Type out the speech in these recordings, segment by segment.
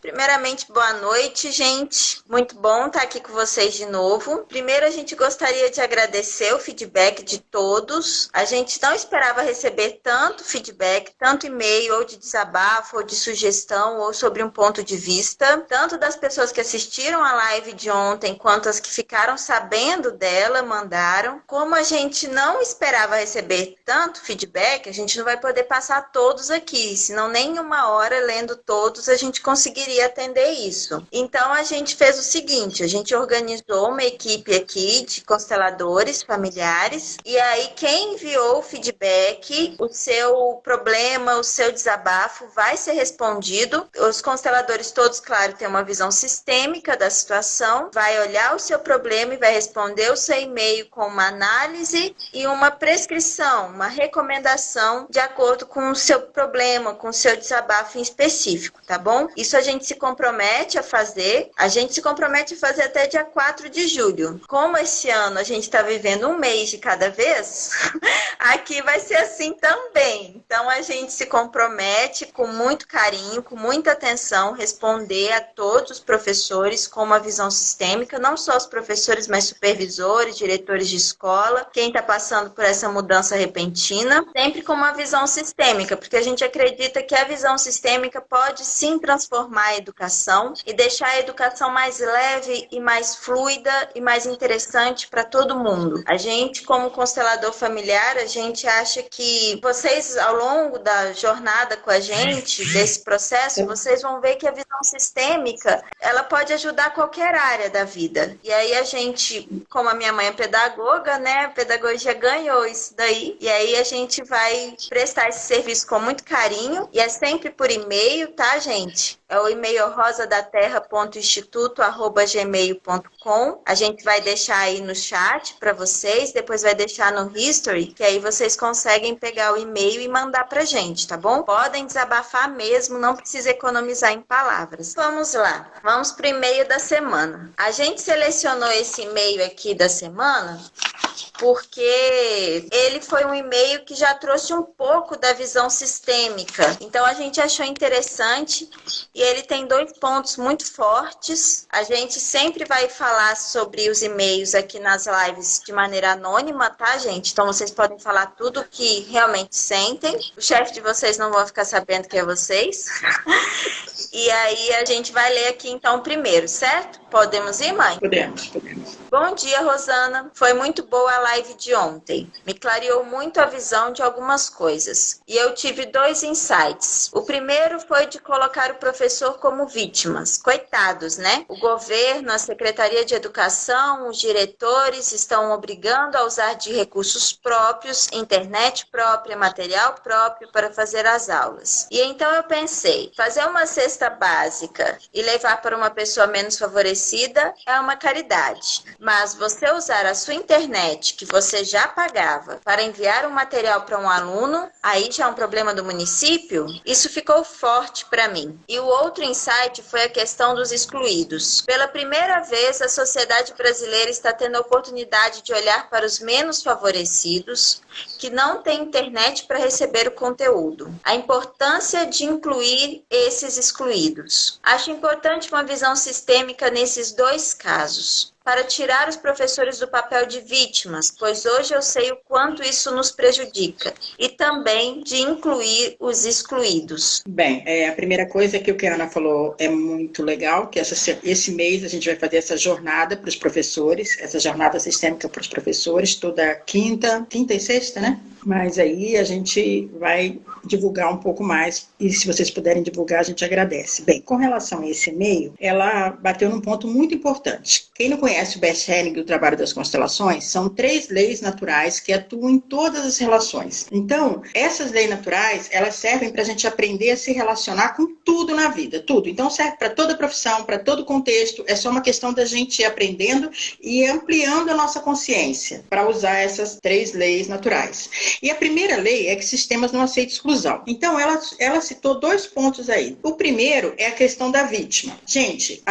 Primeiramente, boa noite, gente. Muito bom estar aqui com vocês de novo. Primeiro, a gente gostaria de agradecer o feedback de todos. A gente não esperava receber tanto feedback, tanto e-mail, ou de desabafo, ou de sugestão, ou sobre um ponto de vista. Tanto das pessoas que assistiram a live de ontem, quanto as que ficaram sabendo dela, mandaram. Como a gente não esperava receber tanto feedback, a gente não vai poder passar todos aqui, senão nem uma hora lendo todos a gente conseguiria atender isso. Então a gente fez o seguinte, a gente organizou uma equipe aqui de consteladores familiares, e aí quem enviou o feedback, o seu problema, o seu desabafo vai ser respondido. Os consteladores todos, claro, têm uma visão sistêmica da situação, vai olhar o seu problema e vai responder o seu e-mail com uma análise e uma prescrição, uma recomendação de acordo com o seu problema, com o seu desabafo em específico, tá bom? Isso a gente se compromete a fazer até dia 4 de julho. Como esse ano a gente está vivendo um mês de cada vez, aqui vai ser assim também. Então a gente se compromete com muito carinho, com muita atenção, responder a todos os professores com uma visão sistêmica, não só os professores, mas supervisores, diretores de escola, quem está passando por essa mudança repentina, sempre com uma visão sistêmica, porque a gente acredita que a visão sistêmica pode sim transformar a educação e deixar a educação mais leve e mais fluida e mais interessante para todo mundo. A gente, como constelador familiar, a gente acha que vocês, ao longo da jornada com a gente, desse processo, vocês vão ver que a visão sistêmica, ela pode ajudar qualquer área da vida. E aí a gente, como a minha mãe é pedagoga, né, a pedagogia ganhou isso daí, e aí a gente vai prestar esse serviço com muito carinho, e é sempre por e-mail, tá, gente? É o e-mail rosadaterra.instituto@gmail.com. A gente vai deixar aí no chat para vocês, depois vai deixar no history, que aí vocês conseguem pegar o e-mail e mandar pra gente, tá bom? Podem desabafar mesmo, não precisa economizar em palavras. Vamos lá, vamos pro e-mail da semana. A gente selecionou esse e-mail aqui da semana porque ele foi um e-mail que já trouxe um pouco da visão sistêmica. Então a gente achou interessante e ele tem 2 pontos muito fortes. A gente sempre vai falar sobre os e-mails aqui nas lives de maneira anônima, tá, gente? Então vocês podem falar tudo que realmente sentem. O chefe de vocês não vai ficar sabendo que é vocês. E aí a gente vai ler aqui então primeiro, certo? Podemos ir, mãe? Podemos. Bom dia, Rosana. Foi muito boa a live de ontem. Me clareou muito a visão de algumas coisas. E eu tive 2 insights. O primeiro foi de colocar o professor como vítimas. Coitados, né? O governo, a Secretaria de Educação, os diretores estão obrigando a usar de recursos próprios, internet própria, material próprio para fazer as aulas. E então eu pensei, fazer uma cesta básica e levar para uma pessoa menos favorecida é uma caridade. Mas você usar a sua internet, que você já pagava, para enviar um material para um aluno, aí já é um problema do município? Isso ficou forte para mim. E o outro insight foi a questão dos excluídos. Pela primeira vez, a sociedade brasileira está tendo a oportunidade de olhar para os menos favorecidos, que não têm internet para receber o conteúdo. A importância de incluir esses excluídos. Acho importante uma visão sistêmica nesses 2 casos, para tirar os professores do papel de vítimas, pois hoje eu sei o quanto isso nos prejudica, e também de incluir os excluídos. Bem, a primeira coisa que o que a Ana falou é muito legal, que esse mês a gente vai fazer essa jornada para os professores, essa jornada sistêmica para os professores, toda quinta e sexta, né? Mas aí a gente vai divulgar um pouco mais, e se vocês puderem divulgar, a gente agradece. Bem, com relação a esse e-mail, ela bateu num ponto muito importante. Quem não conhece o Bert-Helling e o trabalho das constelações, são 3 leis naturais que atuam em todas as relações. Então, essas leis naturais, elas servem para a gente aprender a se relacionar com tudo na vida, tudo. Então, serve para toda profissão, para todo contexto, é só uma questão da gente ir aprendendo e ampliando a nossa consciência para usar essas 3 leis naturais. E a primeira lei é que sistemas não aceitam exclusão. Então, ela citou 2 pontos aí. O primeiro é a questão da vítima. Gente,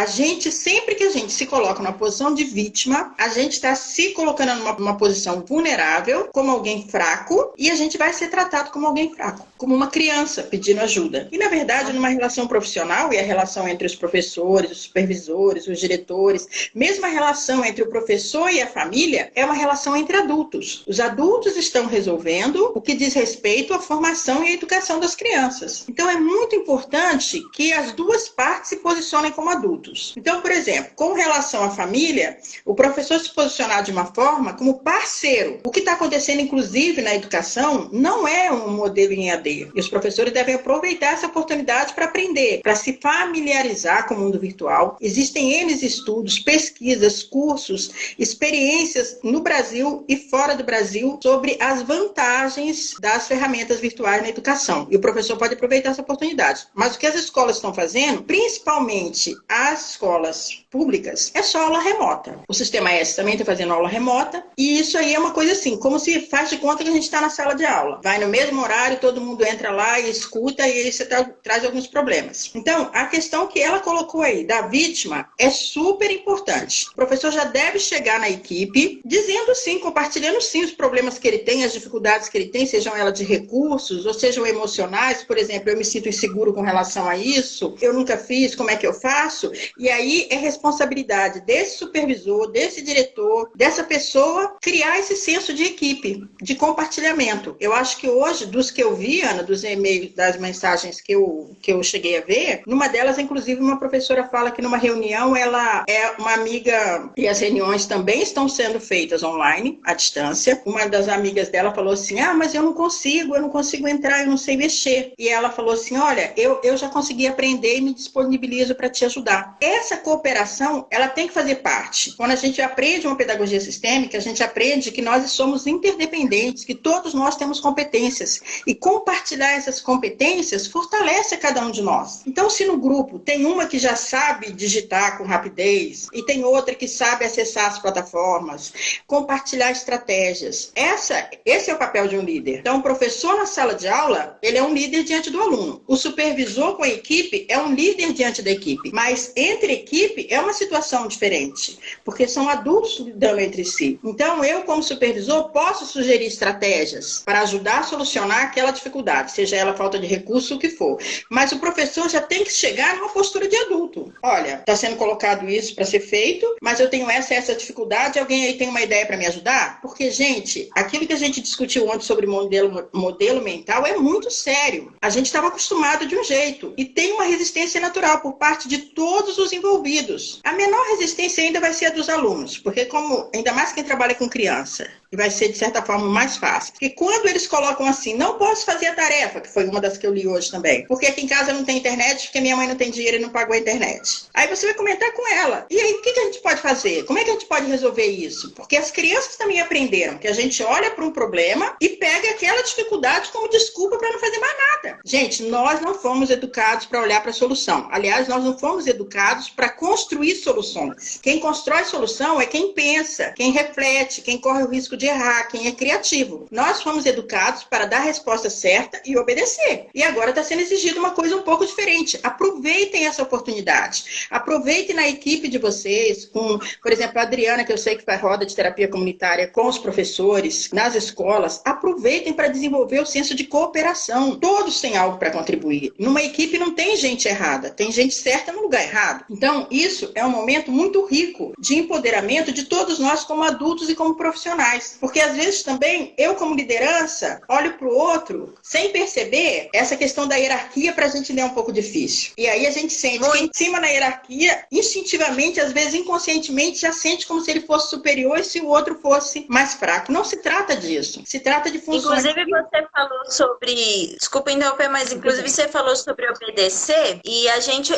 sempre que a gente se coloca numa posição de vítima, a gente está se colocando numa posição vulnerável, como alguém fraco, e a gente vai ser tratado como alguém fraco, como uma criança pedindo ajuda. E, na verdade, numa relação profissional, e a relação entre os professores, os supervisores, os diretores, mesmo a relação entre o professor e a família, é uma relação entre adultos. Os adultos estão resolvendo o que diz respeito à formação e à educação das crianças. Então, é muito importante que as 2 partes se posicionem como adultos. Então, por exemplo, com relação à família, o professor se posicionar de uma forma como parceiro. O que está acontecendo, inclusive, na educação, não é um modelo em EAD. E os professores devem aproveitar essa oportunidade para aprender, para se familiarizar com o mundo virtual. Existem N estudos, pesquisas, cursos, experiências no Brasil e fora do Brasil sobre as vantagens das ferramentas virtuais na educação. E o professor pode aproveitar essa oportunidade. Mas o que as escolas estão fazendo, principalmente as escolas públicas, é só aula remota. O Sistema S também está fazendo aula remota, e isso aí é uma coisa assim, como se faz de conta que a gente está na sala de aula. Vai no mesmo horário, todo mundo entra lá e escuta, e aí você traz alguns problemas. Então, a questão que ela colocou aí, da vítima, é super importante. O professor já deve chegar na equipe, dizendo sim, compartilhando sim os problemas que ele tem, as dificuldades que ele tem, sejam elas de recursos, ou sejam emocionais. Por exemplo, eu me sinto inseguro com relação a isso, eu nunca fiz, como é que eu faço? E aí é responsabilidade desse supervisor, desse diretor, dessa pessoa, criar esse senso de equipe, de compartilhamento. Eu acho que hoje, dos que eu vi, Ana, dos e-mails, das mensagens que eu cheguei a ver, numa delas, inclusive, uma professora fala que numa reunião ela é uma amiga, e as reuniões também estão sendo feitas online, à distância. Uma das amigas dela falou assim, mas eu não consigo entrar, eu não sei mexer. E ela falou assim, olha, eu já consegui aprender e me disponibilizo para te ajudar. Essa cooperação, ela tem que fazer parte. Quando a gente aprende uma pedagogia sistêmica, a gente aprende que nós somos interdependentes, que todos nós temos competências. E compartilhar essas competências fortalece a cada um de nós. Então, se no grupo tem uma que já sabe digitar com rapidez e tem outra que sabe acessar as plataformas, compartilhar estratégias. Esse é o papel de um líder. Então, o professor na sala de aula, ele é um líder diante do aluno. O supervisor com a equipe é um líder diante da equipe. Mas entre equipe é uma situação diferente, porque são adultos lidando entre si. Então, eu, como supervisor, posso sugerir estratégias para ajudar a solucionar aquela dificuldade, seja ela falta de recurso, o que for. Mas o professor já tem que chegar numa postura de adulto. Olha, está sendo colocado isso para ser feito, mas eu tenho essa dificuldade, alguém aí tem uma ideia para me ajudar? Porque, gente, aquilo que a gente discutiu ontem sobre modelo mental é muito sério. A gente estava acostumado de um jeito e tem uma resistência natural por parte de todos os envolvidos. A menor resistência ainda vai ser a dos alunos, porque ainda mais quem trabalha com criança, e vai ser, de certa forma, mais fácil. Porque quando eles colocam assim, não posso fazer a tarefa, que foi uma das que eu li hoje também, porque aqui em casa não tem internet, porque minha mãe não tem dinheiro e não pagou a internet. Aí você vai comentar com ela. E aí, o que a gente pode fazer? Como é que a gente pode resolver isso? Porque as crianças também aprenderam que a gente olha para um problema e pega aquela dificuldade como desculpa para não fazer mais nada. Gente, nós não fomos educados para olhar para a solução. Aliás, nós não fomos educados para construir soluções. Quem constrói solução é quem pensa, quem reflete, quem corre o risco de errar, quem é criativo. Nós fomos educados para dar a resposta certa e obedecer. E agora está sendo exigido uma coisa um pouco diferente. Aproveitem essa oportunidade. Aproveitem na equipe de vocês, com, por exemplo, a Adriana, que eu sei que faz roda de terapia comunitária com os professores, nas escolas. Aproveitem para desenvolver o senso de cooperação. Todos têm algo para contribuir. Numa equipe não tem gente errada, tem gente certa no lugar errado. Então, isso é um momento muito rico de empoderamento de todos nós como adultos e como profissionais. Porque, às vezes, também, eu como liderança, olho para o outro, sem perceber, essa questão da hierarquia para a gente é um pouco difícil. E aí a gente sente que em cima na hierarquia, instintivamente, às vezes inconscientemente, já sente como se ele fosse superior e se o outro fosse mais fraco. Não se trata disso. Se trata de funções... Inclusive, você falou sobre... Desculpa interromper, mas inclusive você falou sobre obedecer e a gente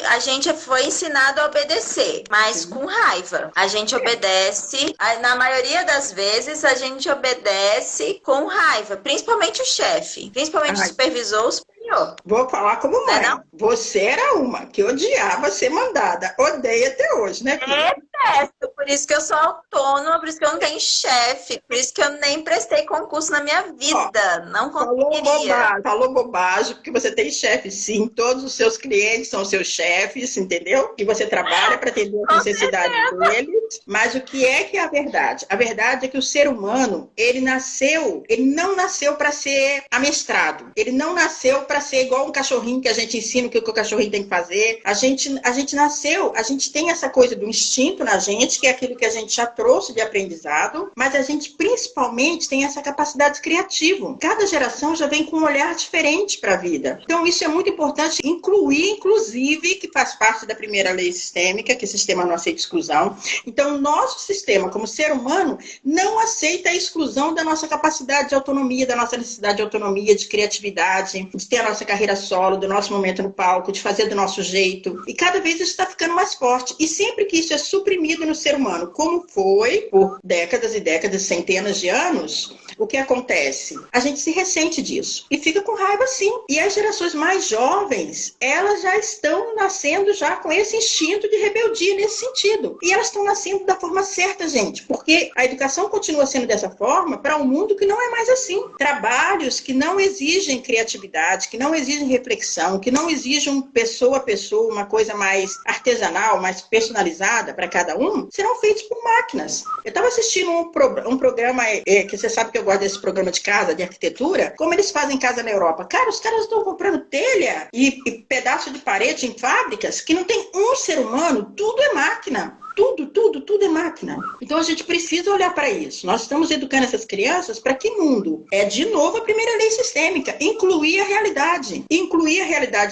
foi ensinado a obedecer, mas com raiva. A gente obedece, na maioria das vezes, a gente obedece com raiva, principalmente o chefe, principalmente o supervisor, os senhor. Vou falar como mãe. Não? Você era uma que odiava ser mandada. Odeia até hoje, né, filha? Detesto, por isso que eu sou autônoma, por isso que eu não tenho chefe, por isso que eu nem prestei concurso na minha vida. Não conseguiria. Falou bobagem, porque você tem chefe, sim. Todos os seus clientes são seus chefes, entendeu? E você trabalha para atender as necessidades deles. Mas o que é a verdade? A verdade é que o ser humano, ele não nasceu para ser amestrado. Ele não nasceu para ser igual um cachorrinho que a gente ensina o que o cachorrinho tem que fazer. A gente nasceu, a gente tem essa coisa do instinto na gente, que é aquilo que a gente já trouxe de aprendizado, mas a gente principalmente tem essa capacidade criativa. Cada geração já vem com um olhar diferente para a vida. Então isso é muito importante incluir, inclusive, que faz parte da primeira lei sistêmica, que o sistema não aceita exclusão. Então o nosso sistema, como ser humano, não aceita a exclusão da nossa capacidade de autonomia, da nossa necessidade de autonomia, de criatividade, de ter a nossa carreira solo, do nosso momento no palco, de fazer do nosso jeito. E cada vez isso está ficando mais forte. E sempre que isso é suprimido no ser humano, como foi por décadas e décadas, centenas de anos, o que acontece? A gente se ressente disso e fica com raiva, sim. E as gerações mais jovens, elas já estão nascendo já com esse instinto de rebeldia nesse sentido. E elas estão nascendo da forma certa, gente, porque a educação continua sendo dessa forma para um mundo que não é mais assim. Trabalhos que não exigem criatividade, que não exigem reflexão, que não exigem pessoa a pessoa, uma coisa mais artesanal, mais personalizada para cada um, serão feitos por máquinas. Eu estava assistindo um programa, que você sabe que eu gosto desse programa de casa, de arquitetura, como eles fazem casa na Europa. Cara, os caras estão comprando telha e pedaço de parede em fábricas que não tem um ser humano, tudo é máquina. Tudo é máquina. Então a gente precisa olhar para isso. Nós estamos educando essas crianças para que mundo? É de novo a primeira lei sistêmica, incluir a realidade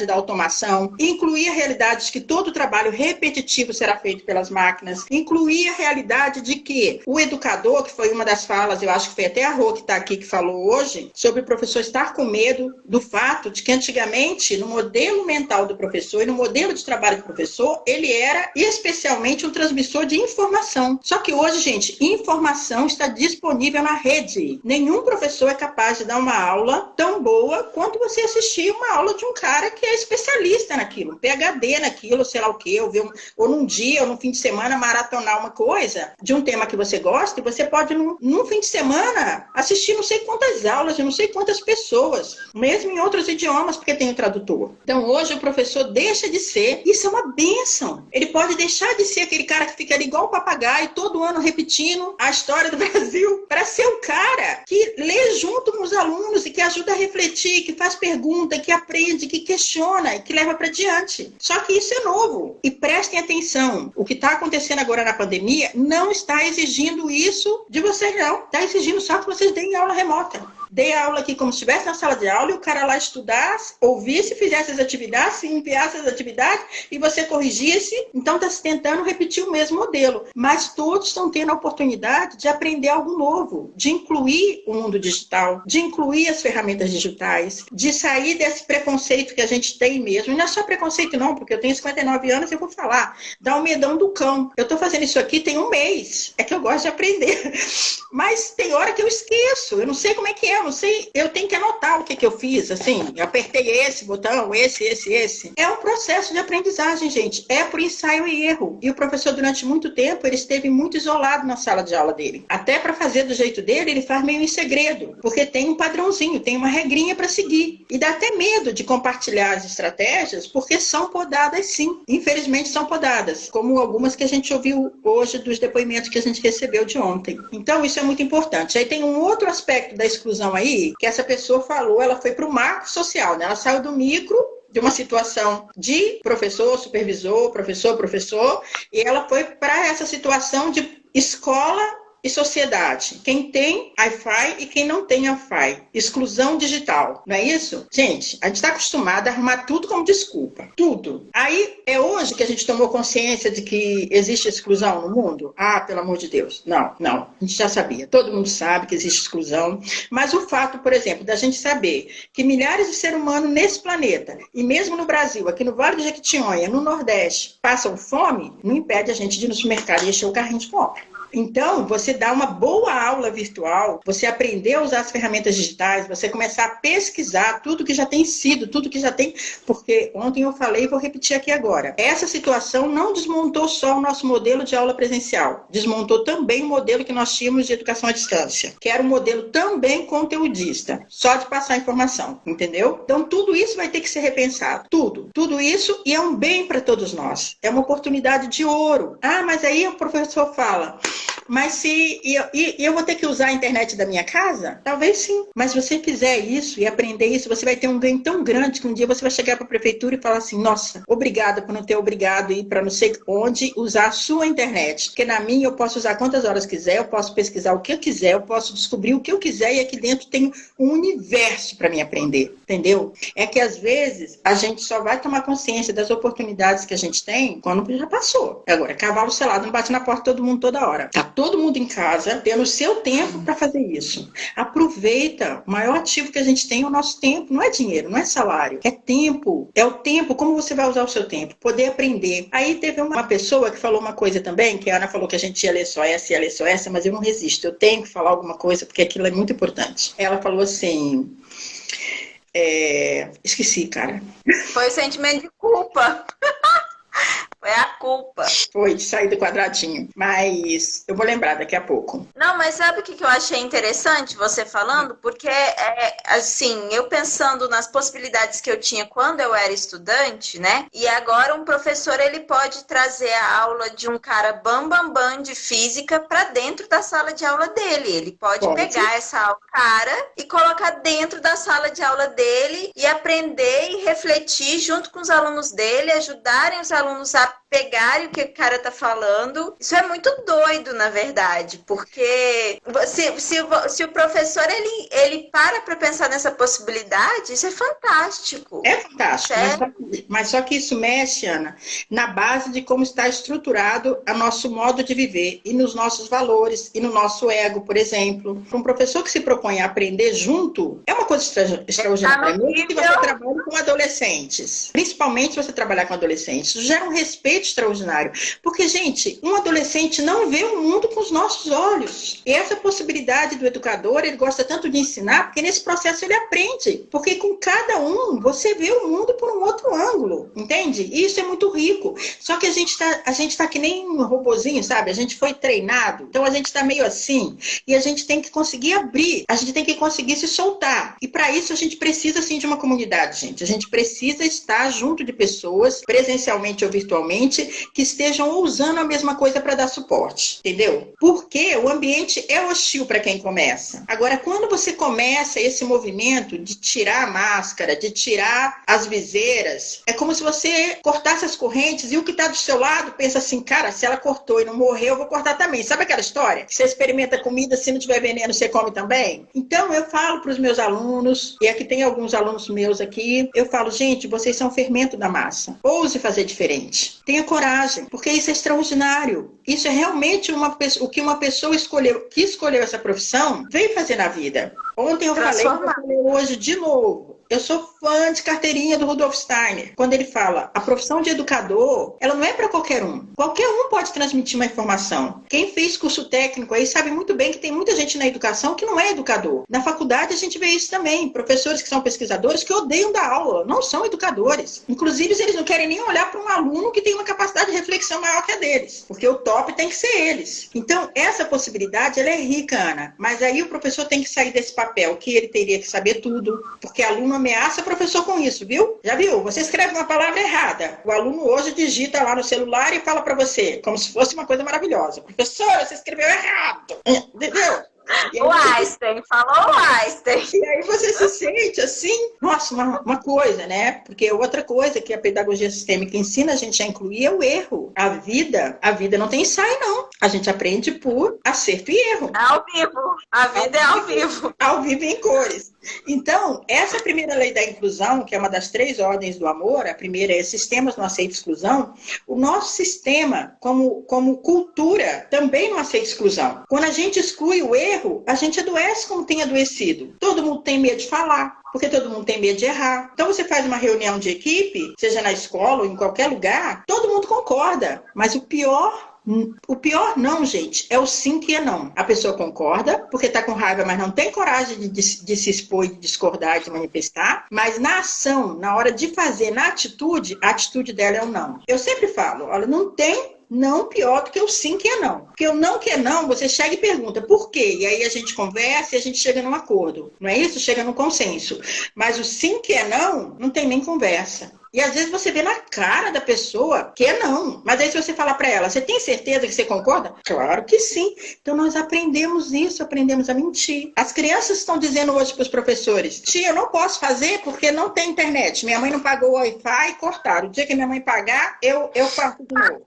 da automação, incluir a realidade de que todo trabalho repetitivo será feito pelas máquinas, incluir a realidade de que o educador, que foi uma das falas, eu acho que foi até a Rô que está aqui que falou hoje, sobre o professor estar com medo do fato de que antigamente, no modelo mental do professor e no modelo de trabalho do professor, ele era especialmente um transmissor de informação. Só que hoje, gente, informação está disponível na rede. Nenhum professor é capaz de dar uma aula tão boa quanto você assistir uma aula de um cara que é especialista naquilo, um PhD naquilo, sei lá o quê, ou num dia, ou num fim de semana, maratonar uma coisa de um tema que você gosta, e você pode, num fim de semana, assistir não sei quantas aulas de não sei quantas pessoas, mesmo em outros idiomas, porque tem o tradutor. Então, hoje, o professor deixa de ser, isso é uma bênção. Ele pode deixar de ser aquele cara que fica ali igual um papagaio, todo ano repetindo a história do Brasil, para ser o cara que lê junto com os alunos e que ajuda a refletir, que faz pergunta, que aprende, que questiona e que leva para diante. Só que isso é novo. E prestem atenção, o que está acontecendo agora na pandemia não está exigindo isso de vocês, não. Está exigindo só que vocês deem aula remota. Dei a aula aqui como se estivesse na sala de aula e o cara lá estudasse, ouvisse, fizesse as atividades, se enviasse as atividades e você corrigisse. Então está se tentando repetir o mesmo modelo. Mas todos estão tendo a oportunidade de aprender algo novo, de incluir o mundo digital, de incluir as ferramentas digitais, de sair desse preconceito que a gente tem mesmo. E não é só preconceito não, porque eu tenho 59 anos e eu vou falar. Dá o medão do cão. Eu estou fazendo isso aqui tem um mês. É que eu gosto de aprender. Mas tem hora que eu esqueço. Eu não sei como é que é. Eu não sei, eu tenho que anotar o que eu fiz, assim, eu apertei esse botão, esse. É um processo de aprendizagem, gente, é por ensaio e erro. E o professor, durante muito tempo, ele esteve muito isolado na sala de aula dele. Até para fazer do jeito dele, ele faz meio em segredo, porque tem um padrãozinho, tem uma regrinha para seguir. E dá até medo de compartilhar as estratégias, porque são podadas sim. Infelizmente são podadas, como algumas que a gente ouviu hoje dos depoimentos que a gente recebeu de ontem. Então, isso é muito importante. Aí tem um outro aspecto da exclusão aí, que essa pessoa falou, ela foi para o marco social, né? Ela saiu do micro, de uma situação de professor, supervisor, professor, e ela foi para essa situação de escola e sociedade. Quem tem Wi-Fi e quem não tem Wi-Fi. Exclusão digital, não é isso? Gente, a gente está acostumado a arrumar tudo como desculpa. Tudo. Aí, é hoje que a gente tomou consciência de que existe exclusão no mundo? Ah, pelo amor de Deus. Não. A gente já sabia. Todo mundo sabe que existe exclusão. Mas o fato, por exemplo, da gente saber que milhares de seres humanos nesse planeta, e mesmo no Brasil, aqui no Vale do Jequitinhonha, no Nordeste, passam fome, não impede a gente de ir no supermercado e encher o carrinho de compra. Então, você dá uma boa aula virtual, você aprender a usar as ferramentas digitais, você começar a pesquisar tudo que já tem sido, tudo que já tem... Porque ontem eu falei e vou repetir aqui agora. Essa situação não desmontou só o nosso modelo de aula presencial, desmontou também o modelo que nós tínhamos de educação à distância, que era um modelo também conteudista, só de passar informação, entendeu? Então, tudo isso vai ter que ser repensado, tudo isso, e é um bem para todos nós, é uma oportunidade de ouro. Ah, mas aí o professor fala, mas se eu vou ter que usar a internet da minha casa? Talvez sim, mas se você fizer isso e aprender isso, você vai ter um ganho tão grande que um dia você vai chegar para a prefeitura e falar assim, nossa, obrigada por não ter obrigado a ir para não sei onde usar a sua internet, porque na minha eu posso usar quantas horas quiser, eu posso pesquisar o que eu quiser, eu posso descobrir o que eu quiser e aqui dentro tem um universo para me aprender, entendeu? É que às vezes a gente só vai tomar consciência das oportunidades que a gente tem quando já passou. Agora, cavalo selado não bate na porta de todo mundo toda hora. Tá todo mundo em casa, tendo o seu tempo para fazer isso. Aproveita. O maior ativo que a gente tem é o nosso tempo. Não é dinheiro, não é salário. É tempo. É o tempo. Como você vai usar o seu tempo? Poder aprender. Aí teve uma pessoa que falou uma coisa também, que a Ana falou que a gente ia ler só essa, mas eu não resisto. Eu tenho que falar alguma coisa, porque aquilo é muito importante. Ela falou assim... Esqueci, cara. Foi o sentimento de culpa. Foi a culpa. Foi de sair do quadradinho. Mas eu vou lembrar daqui a pouco. Não, mas sabe o que eu achei interessante você falando? Porque, assim, eu pensando nas possibilidades que eu tinha quando eu era estudante, né? E agora um professor, ele pode trazer a aula de um cara bam de física para dentro da sala de aula dele. Ele pode pegar essa aula cara e colocar dentro da sala de aula dele e aprender e refletir junto com os alunos dele, ajudarem os alunos a pegarem o que o cara tá falando. Isso é muito doido, na verdade, porque se o professor ele para pensar nessa possibilidade, isso é fantástico. É fantástico, mas só que isso mexe, Ana, na base de como está estruturado o nosso modo de viver e nos nossos valores e no nosso ego, por exemplo. Um professor que se propõe a aprender junto é uma coisa extraordinária. Mesmo que você trabalhe com adolescentes, principalmente se você trabalhar com adolescentes, isso gera um respeito extraordinário. Porque, gente, um adolescente não vê o mundo com os nossos olhos. E essa possibilidade do educador, ele gosta tanto de ensinar, porque nesse processo ele aprende. Porque com cada um, você vê o mundo por um outro ângulo. Entende? E isso é muito rico. Só que a gente tá que nem um robozinho, sabe? A gente foi treinado. Então a gente tá meio assim. E a gente tem que conseguir abrir. A gente tem que conseguir se soltar. E para isso a gente precisa, sim, de uma comunidade, gente. A gente precisa estar junto de pessoas, presencialmente ou virtualmente, que estejam usando a mesma coisa para dar suporte, entendeu? Porque o ambiente é hostil para quem começa. Agora, quando você começa esse movimento de tirar a máscara, de tirar as viseiras, é como se você cortasse as correntes e o que está do seu lado pensa assim, cara, se ela cortou e não morreu, eu vou cortar também. Sabe aquela história? Você experimenta comida, se não tiver veneno, você come também? Então, eu falo para os meus alunos, e aqui tem alguns alunos meus aqui, eu falo, gente, vocês são fermento da massa. Ouse fazer diferente. Tenha coragem, porque isso é extraordinário. Isso é realmente o que uma pessoa que escolheu essa profissão veio fazer na vida. Ontem eu falei hoje de novo. Eu sou fã de carteirinha do Rudolf Steiner. Quando ele fala, a profissão de educador, ela não é para qualquer um. Qualquer um pode transmitir uma informação. Quem fez curso técnico aí sabe muito bem que tem muita gente na educação que não é educador. Na faculdade a gente vê isso também. Professores que são pesquisadores que odeiam dar aula, não são educadores. Inclusive, eles não querem nem olhar para um aluno que tem uma capacidade de reflexão maior que a deles. Porque o top tem que ser eles. Então, essa possibilidade, ela é rica, Ana. Mas aí o professor tem que sair desse papel, que ele teria que saber tudo. Porque aluno ameaça o professor com isso, viu? Já viu? Você escreve uma palavra errada. O aluno hoje digita lá no celular e fala para você, como se fosse uma coisa maravilhosa. Professor, você escreveu errado. Entendeu? O Einstein, falou o Einstein. E aí você se sente assim, nossa, uma coisa, né? Porque outra coisa que a pedagogia sistêmica ensina a gente a incluir é o erro. A vida não tem ensaio, não. A gente aprende por acerto e erro. Ao vivo. A vida é ao vivo. Ao vivo em cores. Então, essa primeira lei da inclusão, que é uma das 3 ordens do amor, a primeira é sistemas não aceitam exclusão, o nosso sistema, como cultura, também não aceita exclusão. Quando a gente exclui o erro, a gente adoece como tem adoecido. Todo mundo tem medo de falar, porque todo mundo tem medo de errar. Então você faz uma reunião de equipe, seja na escola ou em qualquer lugar, todo mundo concorda, mas o pior O pior não, gente, é o sim que é não. A pessoa concorda, porque está com raiva, mas não tem coragem de se expor, de discordar, de manifestar. Mas na ação, na hora de fazer, na atitude, a atitude dela é o não. Eu sempre falo, olha, não tem não pior do que o sim que é não. Porque o não que é não, você chega e pergunta por quê? E aí a gente conversa e a gente chega num acordo. Não é isso? Chega num consenso. Mas o sim que é não tem nem conversa. E às vezes você vê na cara da pessoa que é não. Mas aí se você falar para ela, você tem certeza que você concorda? Claro que sim. Então nós aprendemos isso, aprendemos a mentir. As crianças estão dizendo hoje para os professores, tia, eu não posso fazer porque não tem internet. Minha mãe não pagou o Wi-Fi e cortaram. O dia que minha mãe pagar, eu faço de novo.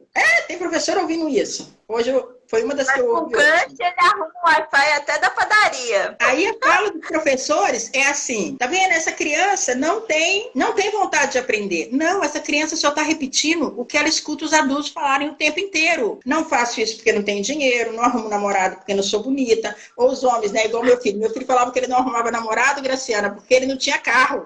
Tem professor ouvindo isso. Hoje foi uma das mas que eu ouvi. O Gant, ele arruma um Wi-Fi até da padaria. Aí a fala dos professores é assim, tá vendo? Essa criança não tem vontade de aprender. Não, essa criança só tá repetindo o que ela escuta os adultos falarem o tempo inteiro. Não faço isso porque não tenho dinheiro, não arrumo namorado porque não sou bonita. Ou os homens, né? Igual meu filho. Meu filho falava que ele não arrumava namorado, Graciana, porque ele não tinha carro.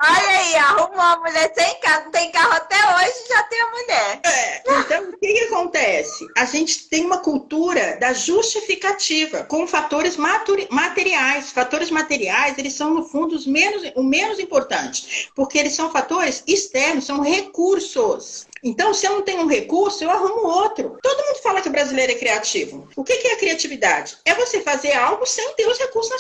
Olha aí, arruma uma mulher sem carro, não tem carro até hoje, já tem a mulher. Então, o que acontece? A gente tem uma cultura da justificativa com fatores materiais. Fatores materiais, eles são, no fundo, o menos importante, porque eles são fatores externos, são recursos. Então, se eu não tenho um recurso, eu arrumo outro. Todo mundo fala que o brasileiro é criativo. O que é a criatividade? É você fazer algo sem ter os recursos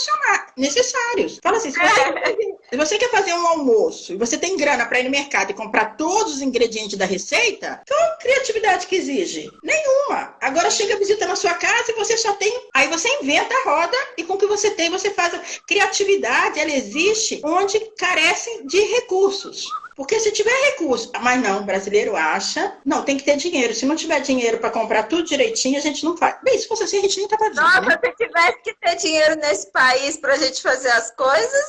necessários. Fala assim, se você quer fazer um almoço e você tem grana para ir no mercado e comprar todos os ingredientes da receita, qual criatividade que exige? Nenhuma. Agora chega a visita na sua casa e você só tem... Aí você inventa a roda e com o que você tem, você faz... Criatividade, ela existe onde carecem de recursos. Porque se tiver recurso, mas não, o brasileiro acha, não, tem que ter dinheiro. Se não tiver dinheiro para comprar tudo direitinho, a gente não faz. Bem, se fosse assim, a gente nem tava vindo, Nossa, né? se tivesse que ter dinheiro nesse país pra gente fazer as coisas...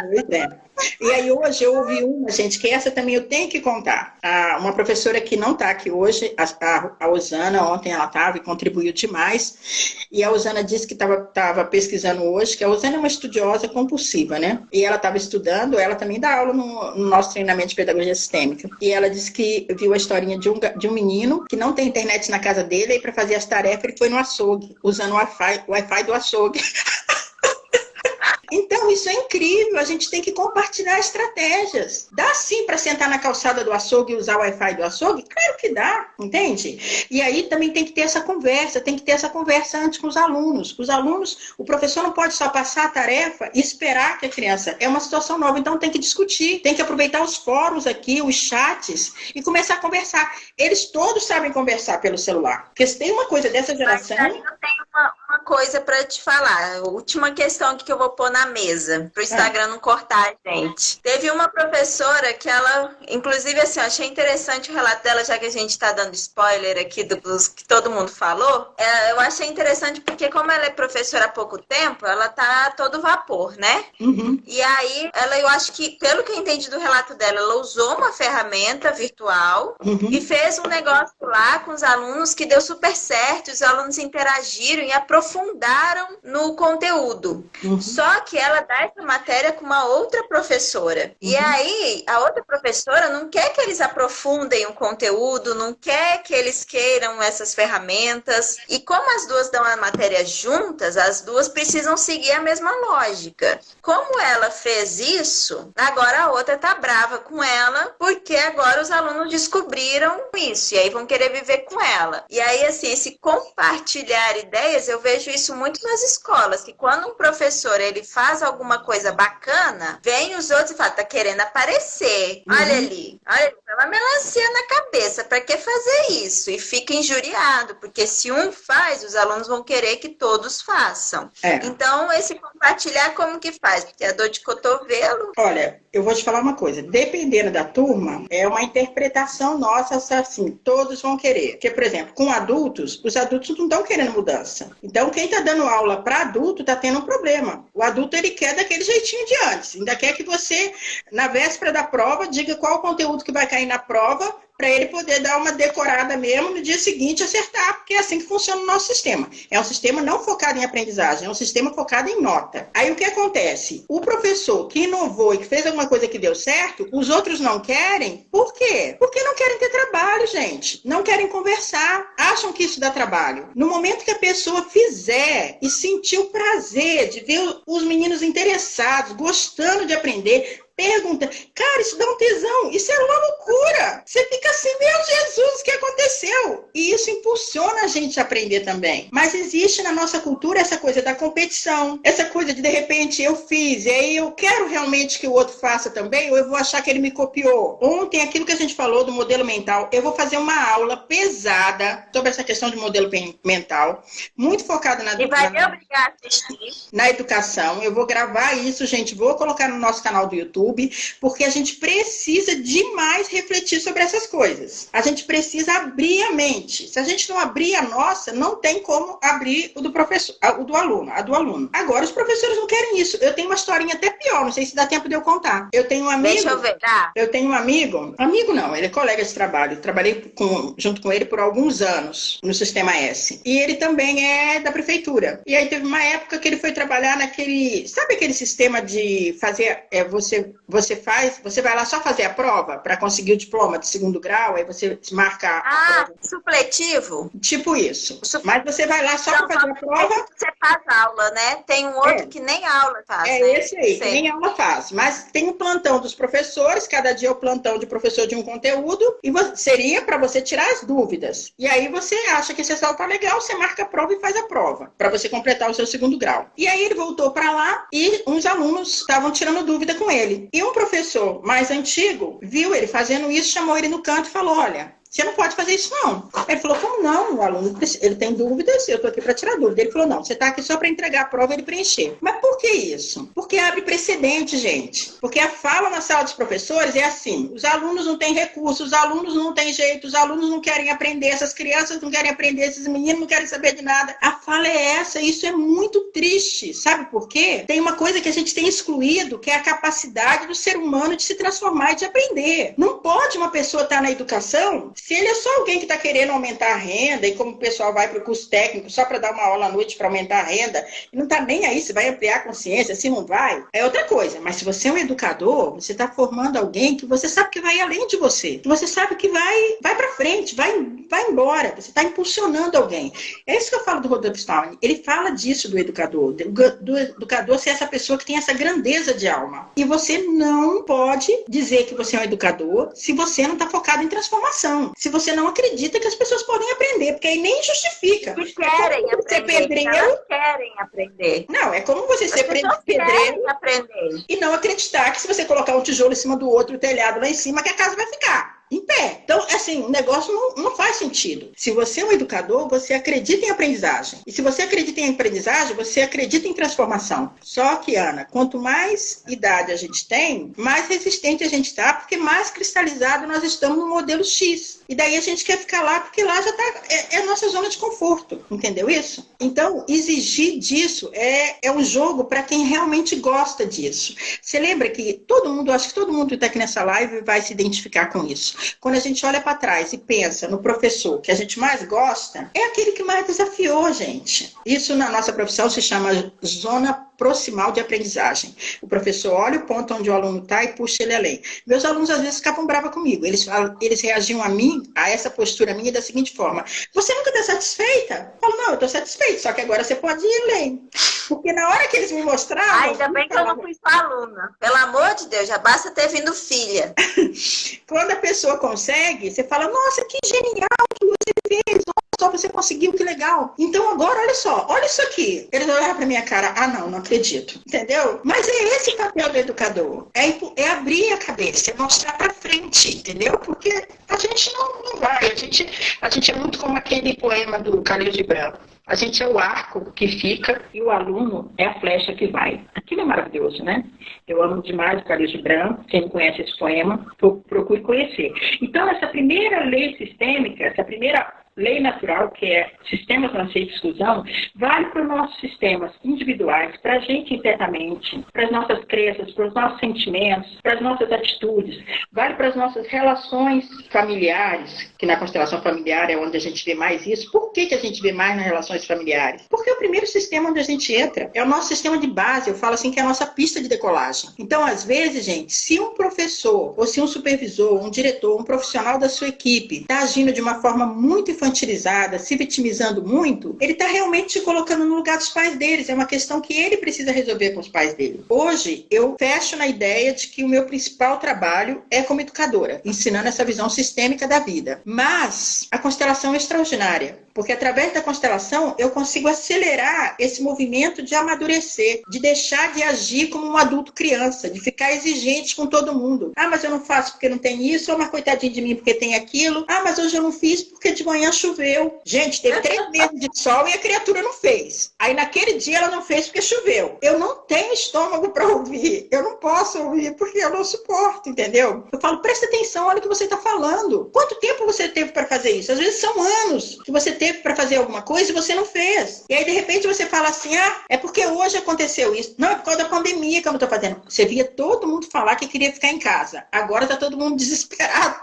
Pois é. E aí hoje eu ouvi uma, gente, que essa também eu tenho que contar. Uma professora que não está aqui hoje, a Osana, ontem ela estava e contribuiu demais. E a Osana disse que estava pesquisando hoje, que a Osana é uma estudiosa compulsiva, né? E ela estava estudando, ela também dá aula no nosso treinamento de pedagogia sistêmica. E ela disse que viu a historinha de um menino que não tem internet na casa dele, e para fazer as tarefas ele foi no açougue, usando o Wi-Fi do açougue. Então, isso é incrível, a gente tem que compartilhar estratégias. Dá sim para sentar na calçada do açougue e usar o Wi-Fi do açougue? Claro que dá, entende? E aí também tem que ter essa conversa, antes com os alunos. Os alunos, o professor não pode só passar a tarefa e esperar que a criança... É uma situação nova, então tem que discutir, tem que aproveitar os fóruns aqui, os chats e começar a conversar. Eles todos sabem conversar pelo celular. Porque se tem uma coisa dessa geração... Mas aí eu tenho uma coisa para te falar. A última questão que eu vou pôr na mesa, pro Instagram não cortar a gente. Teve uma professora que ela, inclusive assim, eu achei interessante o relato dela, já que a gente tá dando spoiler aqui dos que todo mundo falou. Eu achei interessante porque como ela é professora há pouco tempo, ela tá a todo vapor, né? Uhum. E aí, eu acho que, pelo que eu entendi do relato dela, ela usou uma ferramenta virtual e fez um negócio lá com os alunos que deu super certo, os alunos interagiram e aprofundaram no conteúdo. Só que ela dá essa matéria com uma outra professora. E aí, a outra professora não quer que eles aprofundem o conteúdo, não quer que eles queiram essas ferramentas. E como as duas dão a matéria juntas, as duas precisam seguir a mesma lógica. Como ela fez isso, agora a outra tá brava com ela, porque agora os alunos descobriram isso, e aí vão querer viver com ela. E aí, assim, esse compartilhar ideias, eu vejo isso muito nas escolas, que quando um professor, ele faz alguma coisa bacana, vem os outros e falam, tá querendo aparecer. Olha ali, uma melancia na cabeça, pra que fazer isso? E fica injuriado, porque se um faz, os alunos vão querer que todos façam. Então, esse compartilhar, como que faz? Porque a dor de cotovelo... Olha, eu vou te falar uma coisa, dependendo da turma, é uma interpretação nossa, assim, todos vão querer. Porque, por exemplo, com adultos, os adultos não estão querendo mudança. Então, quem está dando aula para adulto está tendo um problema. O adulto, ele quer daquele jeitinho de antes. Ainda quer que você, na véspera da prova, diga qual o conteúdo que vai cair na prova para ele poder dar uma decorada mesmo no dia seguinte acertar, porque é assim que funciona o nosso sistema. É um sistema não focado em aprendizagem, é um sistema focado em nota. Aí o que acontece? O professor que inovou e que fez alguma coisa que deu certo, os outros não querem. Por quê? Porque não querem ter trabalho, gente. Não querem conversar. Acham que isso dá trabalho. No momento que a pessoa fizer e sentir o prazer de ver os meninos interessados, gostando de aprender, pergunta, cara, isso dá um tesão, isso é uma loucura. Você fica assim, meu Jesus, o que aconteceu? E isso impulsiona a gente a aprender também. Mas existe na nossa cultura essa coisa da competição, essa coisa de repente, eu fiz, e aí eu quero realmente que o outro faça também, ou eu vou achar que ele me copiou. Ontem, aquilo que a gente falou do modelo mental, eu vou fazer uma aula pesada sobre essa questão de modelo mental, muito focada na educação. E vai me obrigar a assistir. Na educação. Eu vou gravar isso, gente, vou colocar no nosso canal do YouTube, porque a gente precisa demais refletir sobre essas coisas. A gente precisa abrir a mente. Se a gente não abrir a nossa, não tem como abrir o do professor, o do aluno, a do aluno. Agora, os professores não querem isso. Eu tenho uma historinha até pior, não sei se dá tempo de eu contar. Eu tenho um amigo... Deixa eu ver, tá? Eu tenho um amigo não, ele é colega de trabalho. Trabalhei junto com ele por alguns anos no Sistema S. E ele também é da prefeitura. E aí teve uma época que ele foi trabalhar naquele... Sabe aquele sistema de fazer... Você vai lá só fazer a prova para conseguir o diploma de segundo grau, aí você marca... Supletivo? Tipo isso. Mas você vai lá só para fazer a prova... Você faz aula, né? Tem um outro que nem aula faz, né? Esse aí, que nem aula faz. Mas tem o plantão dos professores, cada dia é o plantão de professor de um conteúdo, e seria para você tirar as dúvidas. E aí você acha que esse aula tá legal, você marca a prova e faz a prova, para você completar o seu segundo grau. E aí ele voltou para lá e uns alunos estavam tirando dúvida com ele. E um professor mais antigo viu ele fazendo isso, chamou ele no canto e falou, olha, você não pode fazer isso, não. Ele falou, como não? O aluno, ele tem dúvidas, eu estou aqui para tirar dúvida. Ele falou, não, você está aqui só para entregar a prova e ele preencher. Mas por que isso? Porque abre precedente, gente. Porque a fala na sala dos professores é assim, os alunos não têm recursos, os alunos não têm jeito, os alunos não querem aprender, essas crianças não querem aprender, esses meninos não querem saber de nada. A fala é essa, e isso é muito triste. Sabe por quê? Tem uma coisa que a gente tem excluído, que é a capacidade do ser humano de se transformar e de aprender. Não pode uma pessoa estar na educação... Se ele é só alguém que está querendo aumentar a renda, e como o pessoal vai para o curso técnico só para dar uma aula à noite para aumentar a renda, e não está nem aí se vai ampliar a consciência, se não vai, é outra coisa. Mas se você é um educador, você está formando alguém que você sabe que vai além de você, que você sabe que vai para frente, vai embora, você está impulsionando alguém. É isso que eu falo do Rudolf Steiner. Ele fala disso do educador ser essa pessoa que tem essa grandeza de alma. E você não pode dizer que você é um educador se você não está focado em transformação. Se você não acredita que as pessoas podem aprender, porque aí nem justifica. Que querem aprender, elas querem aprender. Não, é como você ser pedreiro e não acreditar que se você colocar um tijolo em cima do outro, o telhado lá em cima, que a casa vai ficar em pé. Então, assim, o negócio não faz sentido. Se você é um educador, você acredita em aprendizagem. E se você acredita em aprendizagem, você acredita em transformação. Só que, Ana, quanto mais idade a gente tem, mais resistente a gente está, porque mais cristalizado nós estamos no modelo X. E daí a gente quer ficar lá, porque lá já está, é a nossa zona de conforto. Entendeu isso? Então, exigir disso é um jogo para quem realmente gosta disso. Você lembra que acho que todo mundo que está aqui nessa live vai se identificar com isso. Quando a gente olha para trás e pensa no professor que a gente mais gosta, é aquele que mais desafiou, gente. Isso na nossa profissão se chama zona proximal de aprendizagem. O professor olha o ponto onde o aluno está e puxa ele além. Meus alunos às vezes ficavam bravos comigo. Eles reagiam a essa postura minha da seguinte forma: você nunca está satisfeita? Eu falo, não, eu estou satisfeita, só que agora você pode ir além. Porque na hora que eles me mostravam... Ainda bem que eu não fui sua aluna. Pelo amor de Deus, já basta ter vindo filha. Quando a pessoa consegue, você fala, nossa, que genial que você fez. Só você conseguiu, que legal. Então agora, olha só, olha isso aqui. Eles olharam pra minha cara, não acredito. Entendeu? Mas é esse o papel do educador. É abrir a cabeça, é mostrar pra frente, entendeu? Porque a gente não vai. A gente é muito como aquele poema do Khalil Gibran. A gente é o arco que fica e o aluno é a flecha que vai. Aquilo é maravilhoso, né? Eu amo demais o Khalil Gibran. Quem não conhece esse poema, procure conhecer. Então, essa primeira lei sistêmica, essa primeira lei natural, que é sistemas não aceitos exclusão, vale para os nossos sistemas individuais, para a gente internamente, para as nossas crenças, para os nossos sentimentos, para as nossas atitudes, vale para as nossas relações familiares, que na constelação familiar é onde a gente vê mais isso. Por que a gente vê mais nas relações familiares? Porque é o primeiro sistema onde a gente entra, é o nosso sistema de base, eu falo assim que é a nossa pista de decolagem. Então, às vezes, gente, se um professor, ou se um supervisor, um diretor, um profissional da sua equipe está agindo de uma forma muito infantilizada, se vitimizando muito, ele está realmente se colocando no lugar dos pais deles. É uma questão que ele precisa resolver com os pais dele. Hoje, eu fecho na ideia de que o meu principal trabalho é como educadora, ensinando essa visão sistêmica da vida. Mas a constelação é extraordinária, porque através da constelação eu consigo acelerar esse movimento de amadurecer, de deixar de agir como um adulto criança, de ficar exigente com todo mundo. Ah, mas eu não faço porque não tem isso, ou mas coitadinho de mim porque tem aquilo. Ah, mas hoje eu não fiz porque de manhã choveu. Gente, teve 3 meses de sol e a criatura não fez. Aí naquele dia ela não fez porque choveu. Eu não tenho estômago para ouvir, eu não posso ouvir porque eu não suporto, entendeu? Eu falo, presta atenção, olha o que você está falando. Quanto tempo você teve para fazer isso? Às vezes são anos que você teve para fazer alguma coisa e você não fez. E aí, de repente, você fala assim, ah, é porque hoje aconteceu isso. Não, é por causa da pandemia que eu não estou fazendo. Você via todo mundo falar que queria ficar em casa. Agora está todo mundo desesperado.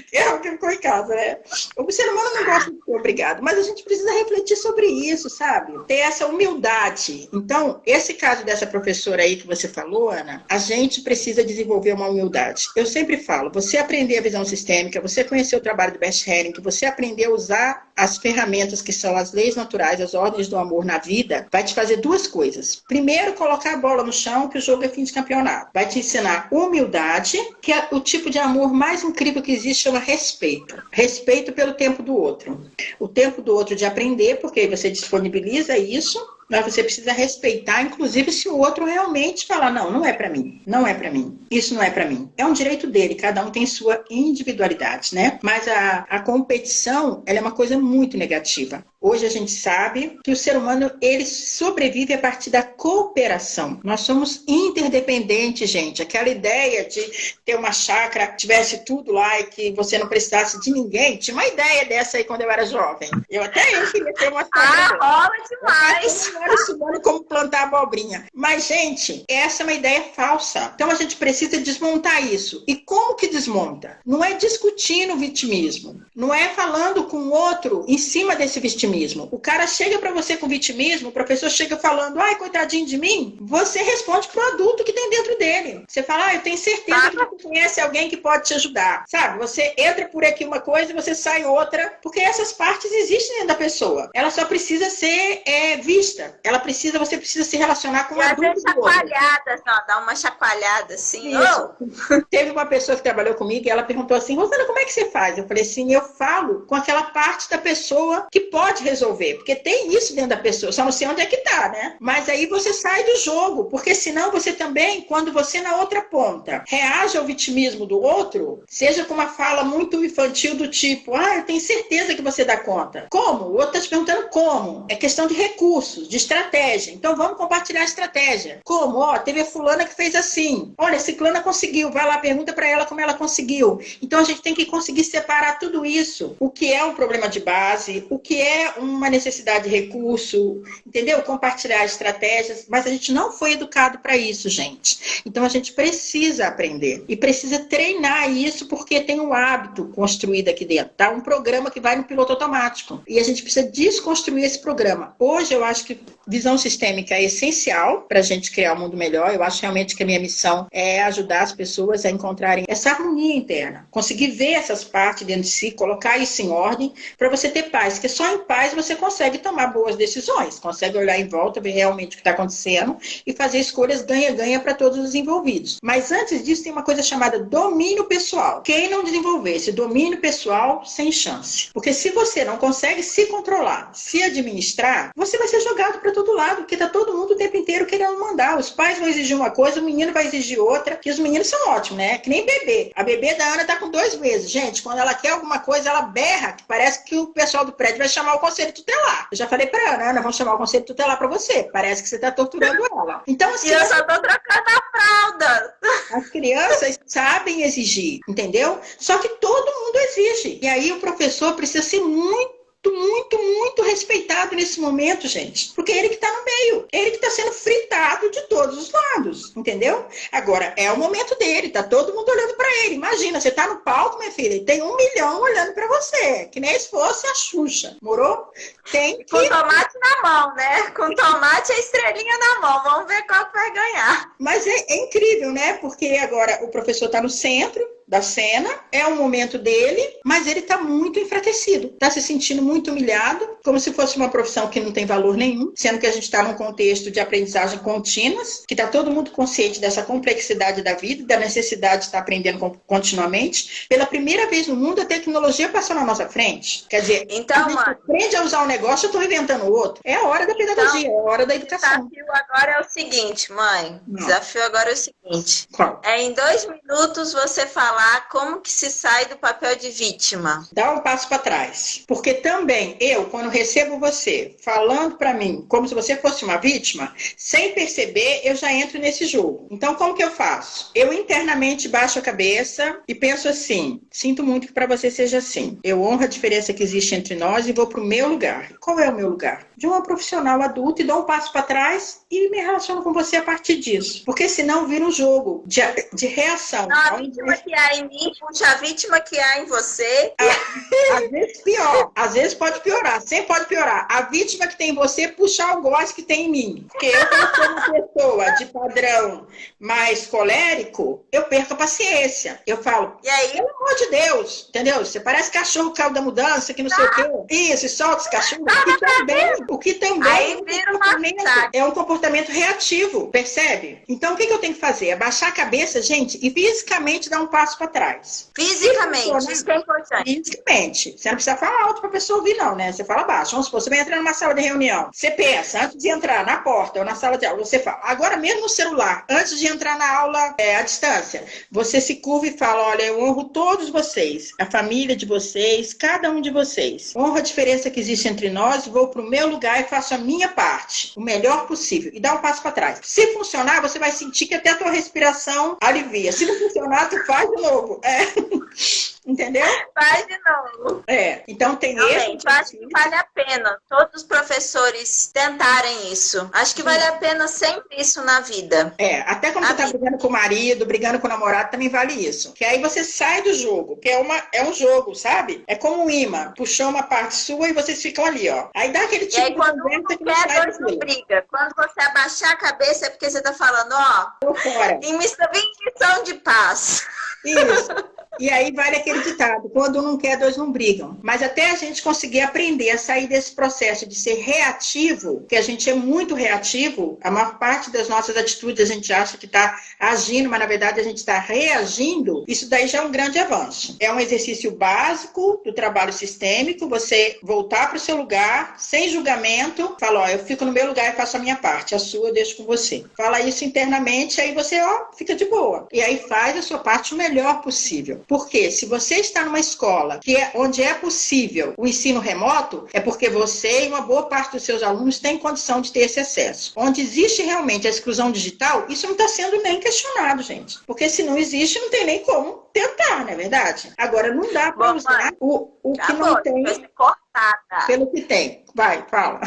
Que é o que ficou em casa, né? O ser humano não gosta de ser obrigado, mas a gente precisa refletir sobre isso, sabe? Ter essa humildade. Então, esse caso dessa professora aí que você falou, Ana, a gente precisa desenvolver uma humildade. Eu sempre falo, você aprender a visão sistêmica, você conhecer o trabalho do Bert Hellinger, você aprender a usar as ferramentas que são as leis naturais, as ordens do amor na vida, vai te fazer 2 coisas. Primeiro, colocar a bola no chão, que o jogo é fim de campeonato. Vai te ensinar humildade, que é o tipo de amor mais incrível que existe, chama respeito. Respeito pelo tempo do outro. O tempo do outro de aprender, porque aí você disponibiliza isso, mas você precisa respeitar, inclusive se o outro realmente falar, não, não é para mim, não é para mim, isso não é para mim. É um direito dele, cada um tem sua individualidade, né? Mas a competição, ela é uma coisa muito negativa. Hoje a gente sabe que o ser humano, ele sobrevive a partir da cooperação. Nós somos interdependentes, gente. Aquela ideia de ter uma chácara, tivesse tudo lá e que você não precisasse de ninguém. Tinha uma ideia dessa aí quando eu era jovem. Eu queria ter uma chácara. Ah, rola demais! Eu era estudando como plantar abobrinha. Mas, gente, essa é uma ideia falsa. Então a gente precisa desmontar isso. E como que desmonta? Não é discutindo o vitimismo. Não é falando com o outro em cima desse vitimismo. O cara chega para você com vitimismo, o professor chega falando, ai, coitadinho de mim, você responde pro adulto que tem dentro dele. Você fala, eu tenho certeza que você conhece alguém que pode te ajudar. Sabe, você entra por aqui uma coisa e você sai outra, porque essas partes existem dentro da pessoa. Ela só precisa ser vista. Você precisa se relacionar com o adulto do outro. Dá uma chacoalhada assim. Teve uma pessoa que trabalhou comigo e ela perguntou assim, Rosana, como é que você faz? Eu falei assim, eu falo com aquela parte da pessoa que pode resolver, porque tem isso dentro da pessoa, só não sei onde é que tá, né? Mas aí você sai do jogo, porque senão você também, quando você na outra ponta reage ao vitimismo do outro, seja com uma fala muito infantil do tipo, eu tenho certeza que você dá conta. Como? O outro tá te perguntando como. É questão de recursos, de estratégia. Então vamos compartilhar a estratégia. Como? Teve a fulana que fez assim. Olha, a ciclana conseguiu. Vai lá, pergunta para ela como ela conseguiu. Então a gente tem que conseguir separar tudo isso. O que é um problema de base, o que é uma necessidade de recurso, entendeu? Compartilhar estratégias, mas a gente não foi educado para isso, gente. Então a gente precisa aprender e precisa treinar isso porque tem um hábito construído aqui dentro, tá? Um programa que vai no piloto automático e a gente precisa desconstruir esse programa. Hoje eu acho que visão sistêmica é essencial para a gente criar um mundo melhor. Eu acho realmente que a minha missão é ajudar as pessoas a encontrarem essa harmonia interna, conseguir ver essas partes dentro de si, colocar isso em ordem para você ter paz, porque só em paz você consegue tomar boas decisões, consegue olhar em volta, ver realmente o que está acontecendo e fazer escolhas ganha-ganha para todos os envolvidos. Mas antes disso tem uma coisa chamada domínio pessoal. Quem não desenvolver esse domínio pessoal, sem chance. Porque se você não consegue se controlar, se administrar, você vai ser jogado para todo lado, porque está todo mundo o tempo inteiro querendo mandar. Os pais vão exigir uma coisa, o menino vai exigir outra, que os meninos são ótimos, né? Que nem bebê. A bebê da Ana está com 2 meses. Gente, quando ela quer alguma coisa, ela berra, que parece que o pessoal do prédio vai chamar o conselho tutelar. Eu já falei pra Ana, vamos chamar o conselho tutelar pra você. Parece que você tá torturando ela. Então, assim, e eu só tô trocando a fralda. As crianças sabem exigir, entendeu? Só que todo mundo exige. E aí o professor precisa ser muito muito, muito respeitado nesse momento, gente. Porque é ele que está no meio. É ele que está sendo fritado de todos os lados. Entendeu? Agora, é o momento dele. Tá todo mundo olhando para ele. Imagina, você tá no palco, minha filha, e tem 1 milhão olhando para você. Que nem se fosse a Xuxa. Morou? Tem que... Com tomate na mão, né? Com tomate e a estrelinha na mão. Vamos ver qual que vai ganhar. Mas é incrível, né? Porque agora o professor está no centro da cena, é o momento dele, mas ele está muito enfraquecido, está se sentindo muito humilhado, como se fosse uma profissão que não tem valor nenhum, sendo que a gente está num contexto de aprendizagem contínuas, que está todo mundo consciente dessa complexidade da vida, da necessidade de estar aprendendo continuamente. Pela primeira vez no mundo, a tecnologia passou na nossa frente. Quer dizer, então, a gente aprende a usar um negócio, eu estou inventando outro. É a hora da pedagogia, é a hora da educação. O desafio agora é o seguinte, mãe. O desafio agora é o seguinte. Qual? É em 2 minutos você falar como que se sai do papel de vítima. Dá um passo para trás. Porque também eu, quando recebo você falando para mim como se você fosse uma vítima, sem perceber, eu já entro nesse jogo. Então, como que eu faço? Eu internamente baixo a cabeça e penso assim, sinto muito que para você seja assim. Eu honro a diferença que existe entre nós e vou para o meu lugar. Qual é o meu lugar? De uma profissional adulta, e dou um passo para trás e me relaciono com você a partir disso. Porque senão vira um jogo de reação. Não, a vítima que há em mim puxa a vítima que há em você. Às vezes pior. Às vezes pode piorar. Sempre pode piorar. A vítima que tem em você puxa o algoz que tem em mim. Porque eu, como sou uma pessoa de padrão mais colérico, eu perco a paciência. Eu falo, e aí? Pelo amor de Deus, entendeu? Você parece cachorro caiu da mudança, que não sei o quê. Isso, solta esse cachorro. O que também é um comportamento reativo, percebe? Então, o que eu tenho que fazer? Abaixar a cabeça, gente, e fisicamente dar um passo para trás. Fisicamente, isso que é importante. Fisicamente. Você não precisa falar alto para a pessoa ouvir, não, né? Você fala baixo. Vamos supor, você vai entrar numa sala de reunião. Você pensa, antes de entrar na porta ou na sala de aula, você fala. Agora, mesmo no celular, antes de entrar na aula à distância, você se curva e fala, olha, eu honro todos vocês, a família de vocês, cada um de vocês. Honro a diferença que existe entre nós, vou para o meu lugar e faço a minha parte, o melhor possível. E dá um passo para trás. Se funcionar, você vai sentir que até a tua respiração alivia. Se não funcionar, tu faz de novo. Entendeu? Faz de novo. Então tem Realmente, eu acho que vale a pena todos os professores tentarem isso. Acho que vale a pena sempre isso na vida. Até quando você tá brigando com o marido, brigando com o namorado, também vale isso. Que aí você sai do jogo, que é um jogo, sabe? É como um imã. Puxou uma parte sua e vocês ficam ali, ó. Aí dá aquele tipo de conversa que não sai do jogo. Briga. Quando você abaixar a cabeça é porque você tá falando, ó, tô fora. Em missão de paz. Isso. E aí vale aquele ditado, quando um não quer, dois não brigam. Mas até a gente conseguir aprender a sair desse processo de ser reativo, que a gente é muito reativo, a maior parte das nossas atitudes a gente acha que está agindo, mas na verdade a gente está reagindo, isso daí já é um grande avanço. É um exercício básico do trabalho sistêmico, você voltar para o seu lugar, sem julgamento, fala, ó, eu fico no meu lugar e faço a minha parte, a sua eu deixo com você. Fala isso internamente, aí você, ó, fica de boa. E aí faz a sua parte o melhor possível. Porque se você está numa escola onde é possível o ensino remoto, é porque você e uma boa parte dos seus alunos têm condição de ter esse acesso. Onde existe realmente a exclusão digital, isso não está sendo nem questionado, gente. Porque se não existe, não tem nem como tentar, não é verdade? Agora, não dá para usar o que não tem pelo que tem. Vai, fala.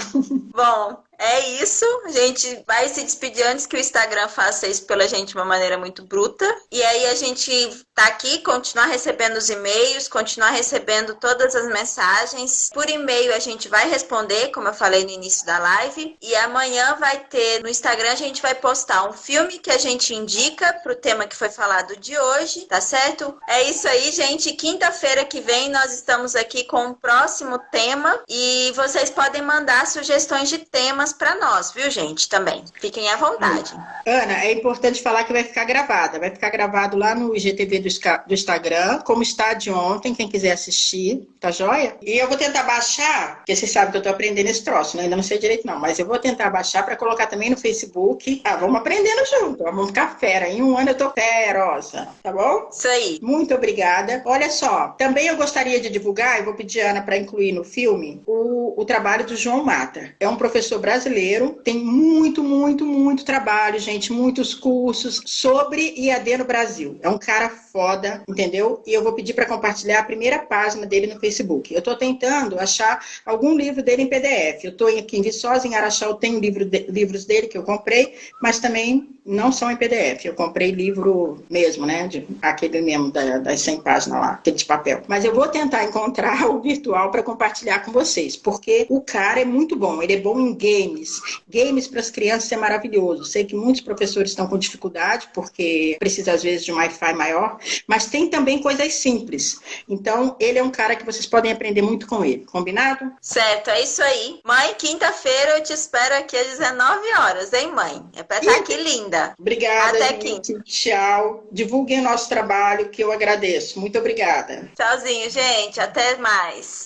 Bom, é isso. A gente vai se despedir antes que o Instagram faça isso pela gente de uma maneira muito bruta. E aí a gente tá aqui, continuar recebendo os e-mails, continuar recebendo todas as mensagens. Por e-mail a gente vai responder, como eu falei no início da live. E amanhã vai ter, no Instagram a gente vai postar um filme que a gente indica pro tema que foi falado de hoje, tá certo? É isso aí, gente. Quinta-feira que vem nós estamos aqui com o próximo tema e vocês podem mandar sugestões de temas para nós, viu, gente? Também. Fiquem à vontade. Ana, é importante falar que vai ficar gravada. Vai ficar gravado lá no IGTV do Instagram, como está de ontem, quem quiser assistir, tá joia? E eu vou tentar baixar, porque vocês sabem que eu tô aprendendo esse troço, né? Ainda não sei direito não, mas eu vou tentar baixar para colocar também no Facebook. Vamos aprendendo junto, vamos ficar fera. Em um ano eu tô ferosa, tá bom? Isso aí. Muito obrigada. Olha só, também eu gostaria de divulgar, e vou pedir a Ana para incluir no filme, o trabalho do João Mata. É um professor brasileiro brasileiro, tem muito, muito, muito trabalho, gente, muitos cursos sobre IAD no Brasil. É um cara foda, entendeu? E eu vou pedir para compartilhar a primeira página dele no Facebook. Eu estou tentando achar algum livro dele em PDF. Eu estou aqui em Viçosa, em Araxá, eu tenho livros dele que eu comprei, mas também não são em PDF. Eu comprei livro mesmo, né? Aquele mesmo das 100 páginas lá, aquele de papel. Mas eu vou tentar encontrar o virtual para compartilhar com vocês, porque o cara é muito bom. Ele é bom em games. Games para as crianças é maravilhoso. Sei que muitos professores estão com dificuldade, porque precisa, às vezes, de um Wi-Fi maior, mas tem também coisas simples. Então, ele é um cara que vocês podem aprender muito com ele. Combinado? Certo, é isso aí. Mãe, quinta-feira eu te espero aqui às 19 horas, hein, mãe? É pra estar aqui linda. Obrigada, Até gente. quinta. Tchau. Divulguem o nosso trabalho, que eu agradeço. Muito obrigada. Tchauzinho, gente. Até mais.